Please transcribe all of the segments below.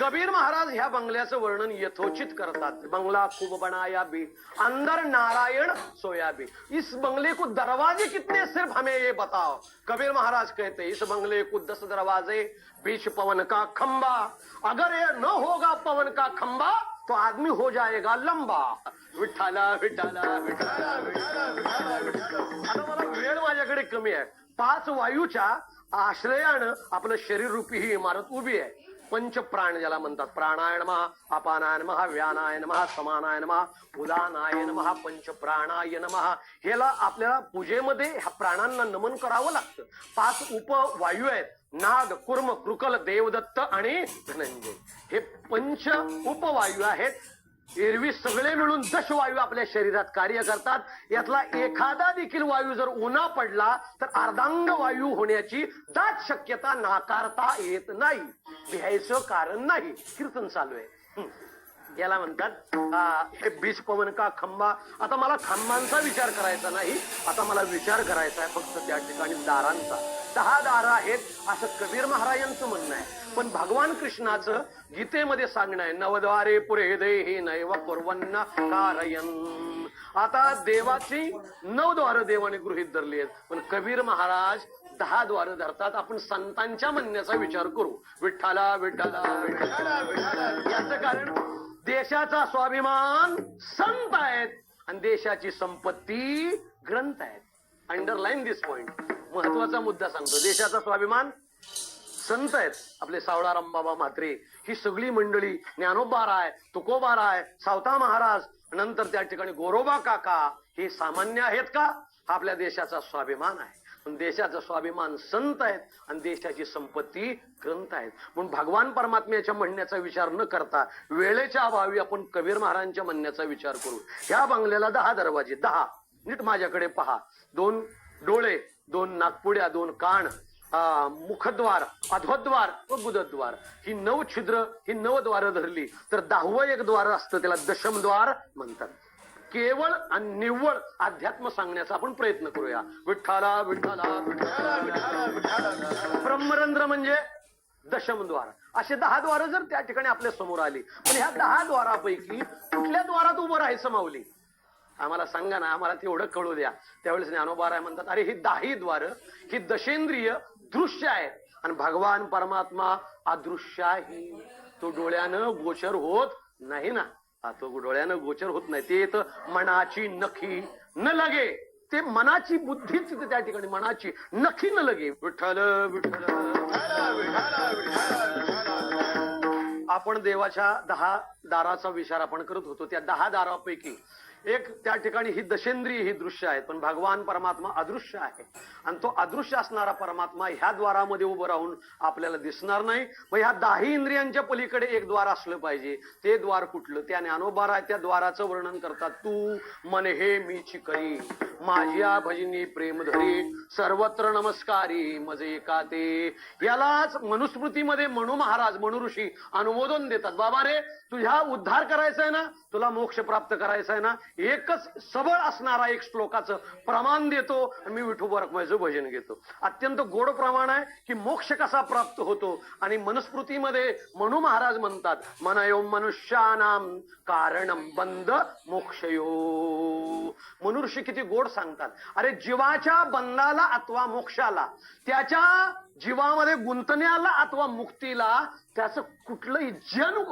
कबीर महाराज ह्या बंगल्याचं वर्णन यथोचित करतात। बंगला खूब बनाया भी, अंदर नारायण सोया भी। इस बंगले को दरवाजे कितने, सिर्फ हमें ये बताओ। कबीर महाराज कहते इस बंगले को 10 दरवाजे, बीच पवन का खंबा। अगर ये न होगा पवन का खंबा तो आदमी हो जाएगा लंबा। विठ्ठला विठ्ठला विठ्ठला विठ्ठला विठ्ठला। आता मला वेळ माझ्याकडे कमी आहे। 5 वायूच्या आश्रयानं आपलं शरीर रूपी ही इमारत उभी आहे। पंच प्राण ज्याला म्हणतात, प्राणाय नमः, अपानाय नमः, व्यानाय नमः, समानाय नमः, उदानाय नमः, पंच प्राणाय नमः। ह्याला आपल्याला पूजेमध्ये ह्या प्राणांना नमन करावं लागतं। 5 उपवायू आहेत, नाग, कुर्म, कृकल, देवदत्त आणि धनंजय। हे पंच उपवायू आहेत। एरवी सगळे मिळून 10 वायू आपल्या शरीरात कार्य करतात। यातला एखादा देखील वायू जर उन्हा पडला तर अर्धांग वायू होण्याची दाट शक्यता नाकारता येत नाही। भ्यायचं कारण नाही। कीर्तन चालू आहे। याला म्हणतात हे बीज पवन का खंबा। आता मला खांबांचा विचार करायचा नाही, आता मला विचार करायचा आहे फक्त त्या ठिकाणी दारांचा। 10 दारं आहेत असं कबीर महाराजांचं म्हणणं आहे। पण भगवान कृष्णाचं गीतेमध्ये सांगणं आहे, नवद्वारे पुरे देहि नैव कुर्वन्न कारयन्। आता देवाची 9 द्वार देवाने गृहीत धरली आहेत, पण कबीर महाराज 10 द्वार धरतात। आपण संतांच्या म्हणण्याचा विचार करू। विठ्ठला विठ्ठला विठ्ठला विठ्ठला। याचं कारण देशाचा स्वाभिमान संत आहेत आणि देशाची संपत्ती ग्रंथ आहेत। अंडरलाईन दिस पॉइंट, महत्वाचा मुद्दा सांगतो। देशाचा स्वाभिमान संत आहेत, आपले सावळाराम बाबा म्हात्रे, ही सगळी मंडळी, ज्ञानोबाराय, तुकोबाराय, सावता महाराज, नंतर त्या ठिकाणी गोरोबा काका, हे सामान्य आहेत का? हा आपल्या देशाचा स्वाभिमान आहे। पण देशाचा स्वाभिमान संत आहेत आणि देशाची संपत्ती ग्रंथ आहेत। म्हणून भगवान परमात्म्याच्या म्हणण्याचा विचार न करता वेळेच्या अभावी आपण कबीर महाराजांच्या म्हणण्याचा विचार करू। ह्या बंगल्याला 10 दरवाजे, 10 नीट माझ्याकडे पहा। 2 डोळे, 2 नाकपुड्या, 2 कान, मुखद्वार, अधोद्वार व गुदद्वार, ही 9 छिद्र, ही 9 द्वार धरली तर 10वं एक द्वार असतं, त्याला दशमद्वार म्हणतात। केवळ आणि निव्वळ अध्यात्म सांगण्याचा आपण प्रयत्न करूया। विठ्ठला विठ्ठला विठ्ठला विठ्ठला विठ्ठला। ब्रह्मरंध्र म्हणजे दशमद्वार। असे 10 द्वार जर त्या ठिकाणी आपल्या समोर आली, पण ह्या 10 द्वारापैकी कुठल्या द्वारात उभं राहायचं माऊली? आम्हाला सांगा ना, आम्हाला तेवढं कळू द्या। त्यावेळेस ज्ञानोबाराय म्हणतात, अरे ही 10ही द्वार ही दशेंद्रिय दृश्य आहे आणि भगवान परमात्मा अदृश्य आहे। तो डोळ्यानं गोचर होत नाही ना, तो डोळ्यानं गोचर होत नाही। ते तर मनाची नखी न लगे, ते मनाची बुद्धी तिथे त्या ठिकाणी मनाची नखी न लगे। विठ्ठल विठ्ठल। आपण देवाच्या 10 दाराचा विचार आपण करत होतो। त्या 10 दारापैकी एक त्या ठिकाणी ही दशेंद्रिय ही दृश्य आहेत, पण भगवान परमात्मा अदृश्य आहे आणि तो अदृश्य असणारा परमात्मा ह्या द्वारामध्ये उभं राहून आपल्याला दिसणार नाही। मग ह्या 10 इंद्रियांच्या पलीकडे एक द्वार असलं पाहिजे। ते द्वार कुठलं? त्या ज्ञानोबाराय त्या द्वाराचं वर्णन करतात। तू मन हे मीची करी, माझ्या भजनी प्रेम धरी, सर्वत्र नमस्कारी मजे का ते। यालाच मनुस्मृतीमध्ये मनू महाराज, मनू ऋषी अनुमोदन देतात। बाबा रे, तुझ्या उद्धार करायचा आहे ना, तुला मोक्ष प्राप्त करायचा आहे ना, एकच सबळ असणारा एक श्लोकाचं प्रमाण देतो आणि मी विठोबा रखुमाईचं भजन घेतो। अत्यंत गोड प्रमाण आहे की मोक्ष कसा प्राप्त होतो। आणि मनुस्मृतीमध्ये मनू महाराज म्हणतात, मनयो मनुष्यानाम कारणम बंध मोक्षयो। मनुष्य किती गोड सांगतात। अरे जीवाच्या बंधाला अथवा मोक्षाला, त्याच्या जीवामध्ये गुंतण्याला अथवा मुक्तीला त्याचं कुठलंही जन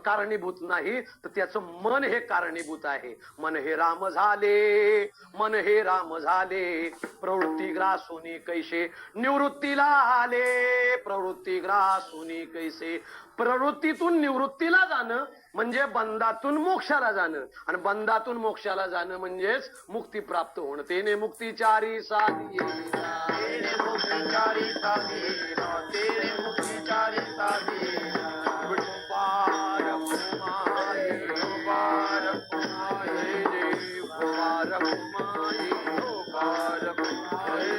कारणीभूत नाही, तर त्याचं मन हे कारणीभूत आहे। मन हे राम झाले, मन हे राम झाले, प्रवृत्ती ग्रासूनी कैसे निवृत्तीला आले, प्रवृत्ती ग्रासूनी कैसे। प्रवृत्तीतून निवृत्तीला जाणं म्हणजे बंधातून मोक्षाला जाणं, आणि बंधातून मोक्षाला जाणं म्हणजेच मुक्ती प्राप्त होणं। तेने मुक्तीचारी साधी, तेने मुक्तीचारी साधी, तेने मुक्तीचारी साधी। विठोबा रखुमाई, विठोबा रखुमाई, विठोबा रखुमाई, विठोबा रखुमाई,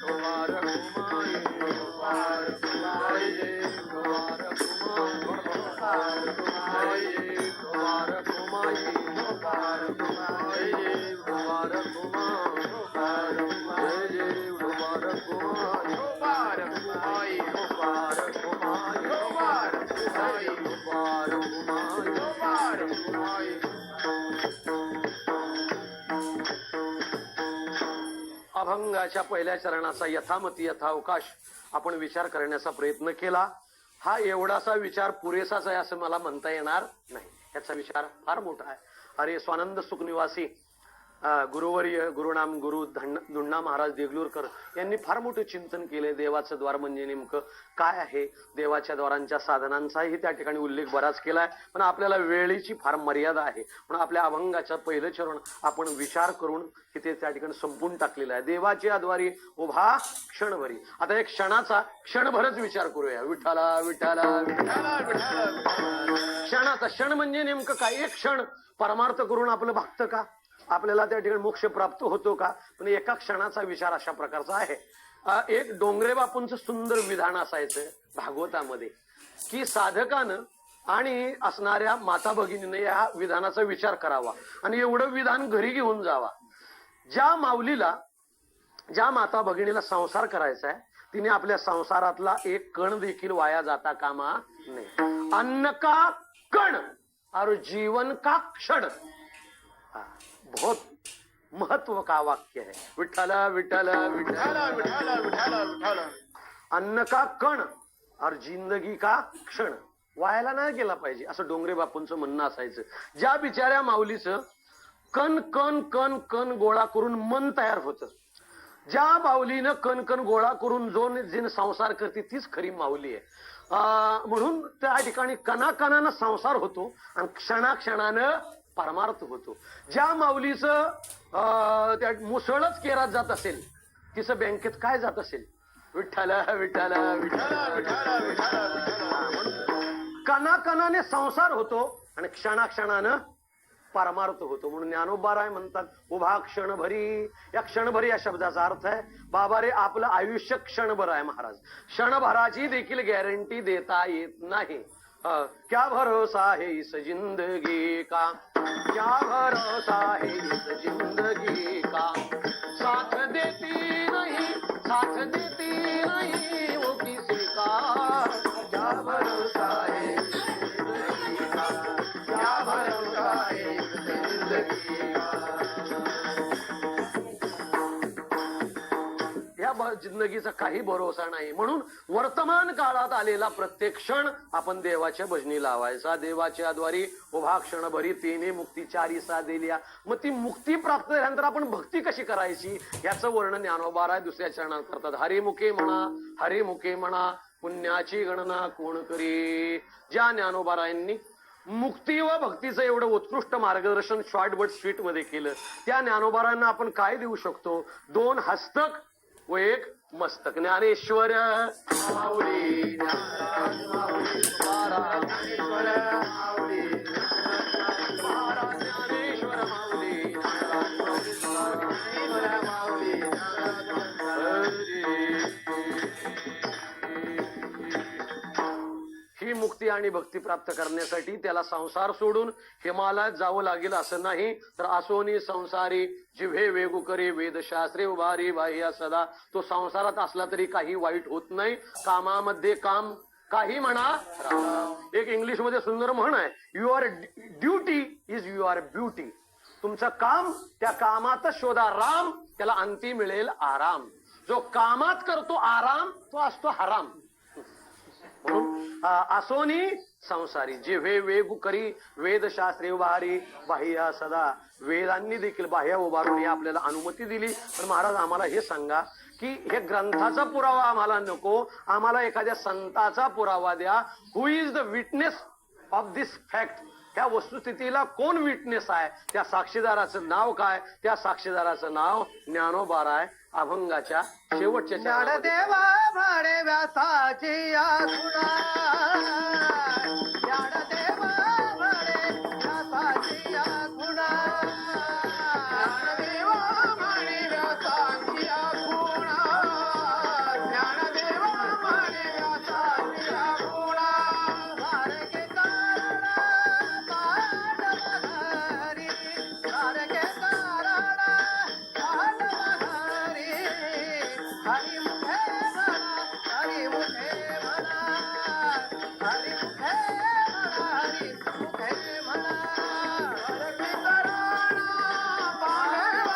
विठोबा रखुमाई, विठोबा रखुमाई, विठोबा रखुमाई। अभंगाच्या पहिल्या चरणाचा यथामती यथावकाश आपण विचार करण्याचा प्रयत्न केला. हा एवढासा विचार पुरेसाच आहे असं मला म्हणता येणार नाही. याचा विचार फार मोठा आहे. अरे स्वानंद सुखनिवासी गुरुवर्य गुरुनाम गुरु धुण्णा महाराज देगलूरकर यांनी फार मोठे चिंतन केले. देवाचं द्वार म्हणजे नेमकं काय आहे, देवाच्या द्वारांच्या साधनांचाही त्या ठिकाणी उल्लेख बराच केलाय. पण आपल्याला वेळेची फार मर्यादा आहे म्हणून आपल्या अभंगाचं पहिलं चरण आपण विचार करून ते त्या ठिकाणी संपून टाकलेलं आहे. देवाच्या द्वारी उभा क्षणभरी. आता एक क्षणाचा क्षणभरच विचार करूया. विठाला विठाला विठाला विठाला. क्षणाचा क्षण म्हणजे नेमकं काय? एक क्षण परमार्थ करून आपलं भागतं का? आपल्याला त्या ठिकाणी मोक्ष प्राप्त होतो का? पण एका क्षणाचा विचार अशा प्रकारचा आहे. एक डोंगरे बापूंचं सुंदर विधान असायचं भागवतामध्ये की साधकानं आणि असणाऱ्या माता भगिनीने या विधानाचा विचार करावा आणि एवढं विधान घरी घेऊन जावा. ज्या माऊलीला, ज्या माता भगिनीला संसार करायचा आहे तिने आपल्या संसारातला एक कण देखील वाया जाता कामा नये. अन्न का कण और जीवन का क्षण. बहुत महत्व का वाक्य है. विठ्ठला विठ्ठला विठ्ठला विठ्ठला विठ्ठला विठ्ठला. अन्न का कण और जिंदगी का क्षण. वायाला नाही गेला पाहिजे असं डोंगरे बापूंचं म्हणणं असायचं. ज्या बिचाऱ्या माऊलीचं कण कण कण कण गोळा करून मन तयार होतं, ज्या माऊलीनं कण कण गोळा करून जो जिने संसार करते तीच खरी माऊली आहे. म्हणून त्या ठिकाणी कणाकणानं संसार होतो आणि क्षणाक्षणानं परमार्थ होतो. ज्या माऊलीचं त्या मुसळच केरात जात असेल तिचं बँकेत काय जात असेल? विठ्ठला विठ्ठला विठ्ठला विठ्ठला विठ्ठला. कणाकणाने संसार होतो आणि क्षणाक्षणानं परमार्थ होतो. म्हणून ज्ञानोबाराय म्हणतात उभा क्षणभरी. या क्षणभरी या शब्दाचा अर्थ आहे बाबा रे आपलं आयुष्य क्षणभर आहे महाराज. क्षणभराची देखील गॅरंटी देता येत नाही. क्या भरोसा है इस जिंदगी का, क्या भरोसा है इस जिंदगी का. साथ देती नहीं, साथ देती नहीं वो किसी का. क्या भरोसा है इस जिंदगी का, क्या भरोसा है इस जिंदगी का. जिंदगीचा काही भरोसा नाही. म्हणून वर्तमान काळात आलेला प्रत्येक क्षण आपण देवाच्या भजनी लावायचा. देवाच्या द्वारी उभा क्षणभरी तिने मुक्ती चारीसा दिल्या. मग ती मुक्ती प्राप्त झाल्यानंतर आपण भक्ती कशी करायची याचं वर्णन ज्ञानोबाराय दुसऱ्या चरणात करतात. हरिमुखे म्हणा, हरिमुखे म्हणा, पुण्याची गणना कोण करी. ज्या ज्ञानोबारायांनी मुक्ती व भक्तीचं एवढं उत्कृष्ट मार्गदर्शन शॉर्ट बट स्वीट मध्ये केलं त्या ज्ञानोबारायांना आपण काय देऊ शकतो? 2 हस्तक व 1 मस्तक. ज्ञानेश्वर माऊली, माऊली ज्ञानेश्वर माऊली, ज्ञानेश्वर माऊली, माऊली. ही मुक्ती आणि भक्ती प्राप्त करण्यासाठी त्याला संसार सोडून हिमालयात जावं लागेल असं नाही. तर असोनी संसारी जिव्हे वेगू करे वेदशास्त्रे उभारी बाह्य सदा. तो संसारात असला तरी काही वाईट होत नाही. कामामध्ये काम काही म्हणा. एक इंग्लिश मध्ये सुंदर म्हण आहे, your duty is your beauty. तुमचं काम, त्या कामातच शोधा राम, त्याला अंती मिळेल आराम. जो कामात करतो आराम तो असतो हराम. म्हणून असोनी संसारी जिव्हे वेगू करी वेदशास्त्रे उभारी बाह्य सदा. वेदांनी देखील बाह्य उभारून आपल्याला अनुमती दिली. पण महाराज आम्हाला हे सांगा की हे ग्रंथाचा पुरावा आम्हाला नको, आम्हाला एखाद्या संताचा पुरावा द्या. Who is the witness of this fact. त्या वस्तुस्थितीला कोण विटनेस आहे? त्या साक्षीदाराचं नाव काय? त्या साक्षीदाराचं नाव ज्ञानोबाराय. अभंगाच्या शेवटच्या ज्ञानदेवा म्हणे व्यासाची आसुना, ज्ञानदेवा म्हणे व्यासाची आसुना, ज्ञानदेवा म्हणे व्यासाची आसुना, ज्ञानदेवा म्हणे व्यासाची आसुना. सारखे कारण पांडवघरी, सारखे कारण पांडवघरी. हरिमुखे म्हणा, हरिमुखे म्हणा, हरिमुखे म्हणा, हरिमुखे म्हणा. सारखी करण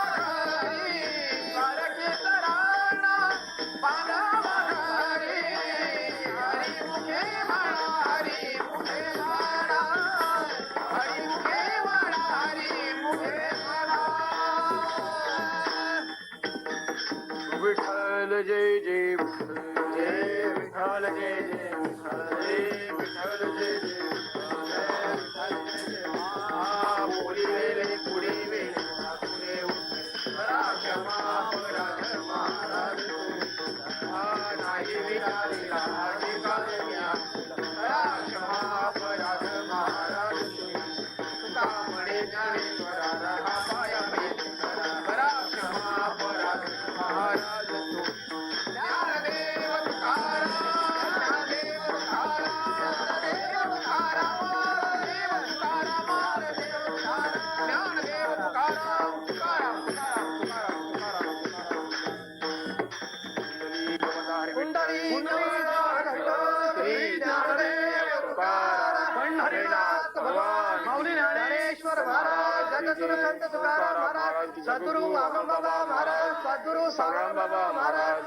पांडवघरी, सारखी करण विठ्ठल जय जय विठ्ठल जय विठ्ठल जय जय विठ्ठल जय विठ्ठल जय जय पुढे वेले पुढे वेले पुढे क्षमा अपराध महाराज नाही विचारिला अधिकाऱ्या क्षमा अपराध महाराज तुका म्हणे ज्ञानेश्वरा रहा पाया करा क्षमा अपराध महाराज ज्ञानदेव तुकाराम ज्ञानदेव तुकाराम ज्ञानदेव तुकाराम देव तुकाराम देव तुकाराम ज्ञानदेव तुकाराम तुकाराम कुंडली श्री ज्ञानदेव तुकाराम पंढरीनाथ भगवान माऊली ज्ञानेश्वर महाराज जगद्गुरु संत तुकाराम महाराज सद्गुरु आगम बाबा महाराज सद्गुरु साराम बाबा महाराज